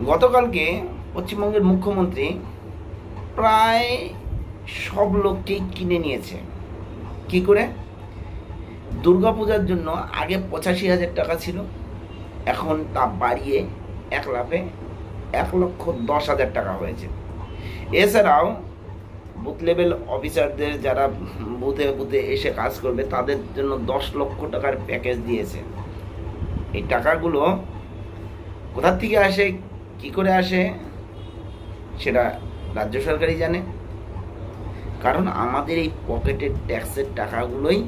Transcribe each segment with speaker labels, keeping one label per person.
Speaker 1: গতকালকে পশ্চিমবঙ্গের মুখ্যমন্ত্রী প্রায় সব লোককেই কিনে নিয়েছে। কি করে? দুর্গাপূজার জন্য আগে 85,000 টাকা ছিল, এখন তা বাড়িয়ে এক লাফে 1,10,000 টাকা হয়েছে। এছাড়াও বুথ লেভেল অফিসারদের যারা বুথে বুথে এসে কাজ করবে তাদের জন্য 10 লক্ষ টাকার প্যাকেজ দিয়েছে। এই টাকাগুলো কোথা থেকে আসে, কি করে আসে, সেটা রাজ্য সরকারই জানে। কারণ আমাদের এই পকেটের ট্যাক্সের টাকাগুলোই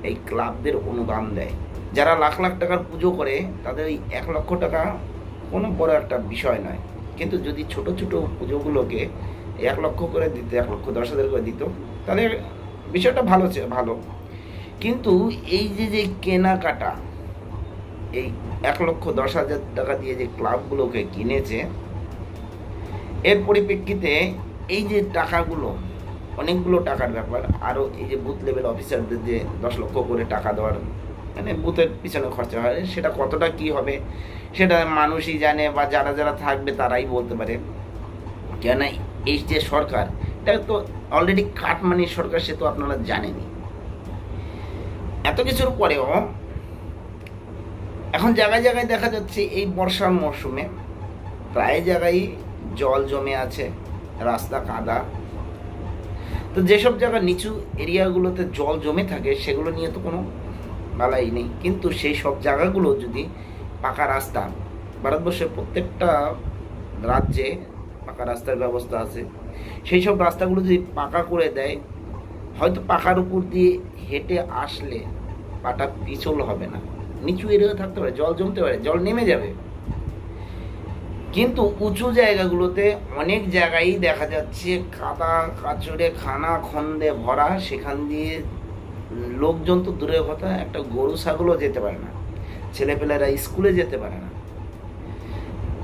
Speaker 1: এই ক্লাবদের অনুদান দেয়। যারা লাখ লাখ টাকার পুজো করে তাদের এই 1 লক্ষ টাকা কোনো বড় একটা বিষয় নয়, কিন্তু যদি ছোট ছোট পুজোগুলোকে 1 লক্ষ করে দিত, 1,10,000 করে দিত, তাহলে বিষয়টা ভালো। কিন্তু এই যে কেনাকাটা, এই 1,10,000 টাকা দিয়ে যে ক্লাবগুলোকে কিনেছে, এর পরিপ্রেক্ষিতে এই যে টাকাগুলো, অনেকগুলো টাকার ব্যাপার। আরও এই যে বুথ লেভেল অফিসারদের যে 10 লক্ষ করে টাকা দেওয়ার, মানে বুথের পিছনে খরচা হয়, সেটা কতটা কি হবে সেটা মানুষই জানে, বা যারা যারা থাকবে তারাই বলতে পারে। কেন এই যে সরকার, এটা তো অলরেডি কাটমানির সরকার, সে তো আপনারা জানেনই। এত কিছুর পরেও এখন জায়গায় জায়গায় দেখা যাচ্ছে এই বর্ষার মরশুমে প্রায় জায়গায় জল জমে আছে, রাস্তা কাদা। তো যেসব জায়গা নিচু এরিয়াগুলোতে জল জমে থাকে সেগুলো নিয়ে তো কোনো বালাই নেই, কিন্তু সেই সব জায়গাগুলো যদি পাকা রাস্তা, ভারতবর্ষের প্রত্যেকটা রাজ্যে পাকা রাস্তার ব্যবস্থা আছে, সেই সব রাস্তাগুলো যদি পাকা করে দেয়, হয়তো পাকার উপর দিয়ে হেঁটে আসলে পাটা পিছল হবে না। নিচু এরিয়া থাকতে পারে, জল জমতে পারে, জল নেমে যাবে, কিন্তু উঁচু জায়গাগুলোতে অনেক জায়গায় দেখা যাচ্ছে কাদা কাচড়ে খানা খন্দে ভরা, সেখান দিয়ে লোকজন তো দূরের কথা, একটা গরু ছাগলও যেতে পারে না, ছেলেপেলেরা স্কুলে যেতে পারে না।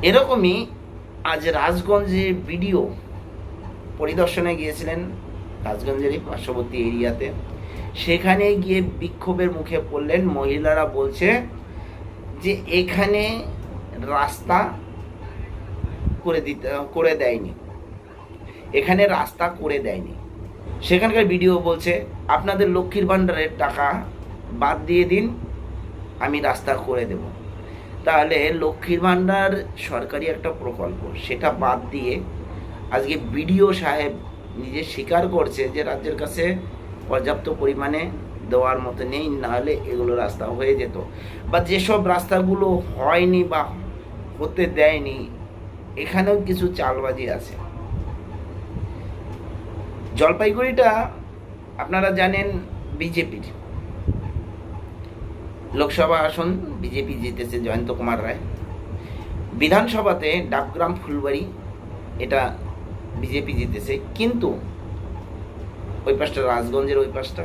Speaker 1: এরকমই আজ রাজগঞ্জে বিডিও পরিদর্শনে গিয়েছিলেন, রাজগঞ্জেরই পার্শ্ববর্তী এরিয়াতে। সেখানে গিয়ে বিক্ষোভের মুখে পড়লেন। মহিলারা বলছে যে এখানে রাস্তা করে দেয়নি, এখানে রাস্তা করে দেয়নি। সেখানকার ভিডিও বলছে আপনাদের লক্ষ্মীর ভাণ্ডারের টাকা বাদ দিয়ে দিন, আমি রাস্তা করে দেব। তাহলে লক্ষ্মীর ভাণ্ডার সরকারি একটা প্রকল্প, সেটা বাদ দিয়ে আজকে বিডিও সাহেব নিজে স্বীকার করছে যে রাজ্যের কাছে পর্যাপ্ত পরিমাণে দেওয়ার মতো নেই, নাহলে এগুলো রাস্তা হয়ে যেত। বা যেসব রাস্তাগুলো হয়নি বা হতে দেয়নি, এখানেও কিছু চালবাজি আছে। জলপাইগুড়িটা আপনারা জানেন বিজেপির লোকসভা আসন, বিজেপি জিতেছে জয়ন্ত কুমার রায়। বিধানসভাতে ডাবগ্রাম ফুলবাড়ি, এটা বিজেপি জিতেছে, কিন্তু ওই পাশটা রাজগঞ্জের ওই পাশটা,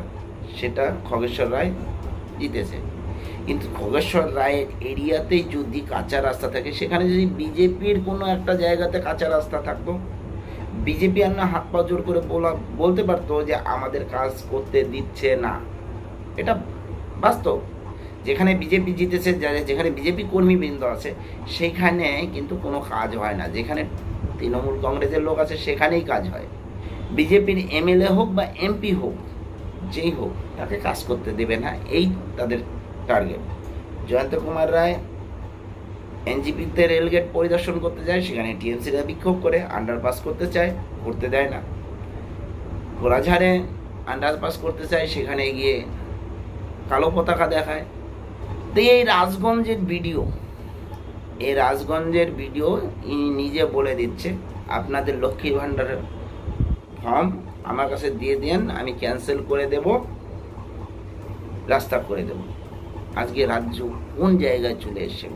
Speaker 1: সেটা খগেশ্বর রায় জিতেছে। কিন্তু খগেশ্বর রায়ের এরিয়াতেই যদি কাঁচা রাস্তা থাকে, সেখানে যদি বিজেপির কোনো একটা জায়গাতে কাঁচা রাস্তা থাকতো, বিজেপি আর না হাত পা জোর করে বলতে পারতো যে আমাদের কাজ করতে দিচ্ছে না। এটা বাস্তব। যেখানে বিজেপি জিতেছে, যেখানে বিজেপি কর্মীবৃন্দ আছে, সেখানে কিন্তু কোনো কাজ হয় না। যেখানে তৃণমূল কংগ্রেসের লোক আছে সেখানেই কাজ হয়। বিজেপির এমএলএ হোক বা এমপি হোক, যেই হোক, তাকে কাজ করতে দেবে না, এই তাদের টার্গেট। জয়ন্ত কুমার রায় এনজিপিতে রেলগেট পরিদর্শন করতে যায়, সেখানে টিএমসিরা বিক্ষোভ করে, আন্ডারপাস করতে চায়, করতে দেয় না। ঘোড়াঝাড়ে আন্ডারপাস করতে চায়, সেখানে গিয়ে কালো পতাকা দেখায়। তো এই রাজগঞ্জের ভিডিও ইনি নিজে বলে দিচ্ছে আপনাদের লক্ষ্মীর ভাণ্ডারের ফর্ম আমার কাছে দিয়ে দেন, আমি ক্যান্সেল করে দেব, রাস্তা করে দেব। আজকে রাজ্য কোন জায়গায় চলে এসছে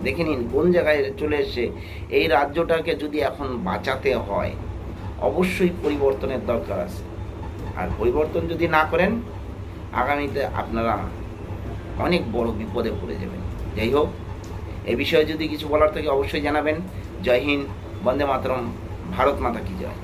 Speaker 1: দেখে নিন, কোন জায়গায় চলে এসছে। এই রাজ্যটাকে যদি এখন বাঁচাতে হয়, অবশ্যই পরিবর্তনের দরকার আছে। আর পরিবর্তন যদি না করেন, আগামীতে আপনারা অনেক বড় বিপদে পড়ে যাবেন। যাই হোক, এ বিষয়ে যদি কিছু বলার থাকে অবশ্যই জানাবেন। জয় হিন্দ, বন্দে মাতরম, ভারত মাতা কি জয়।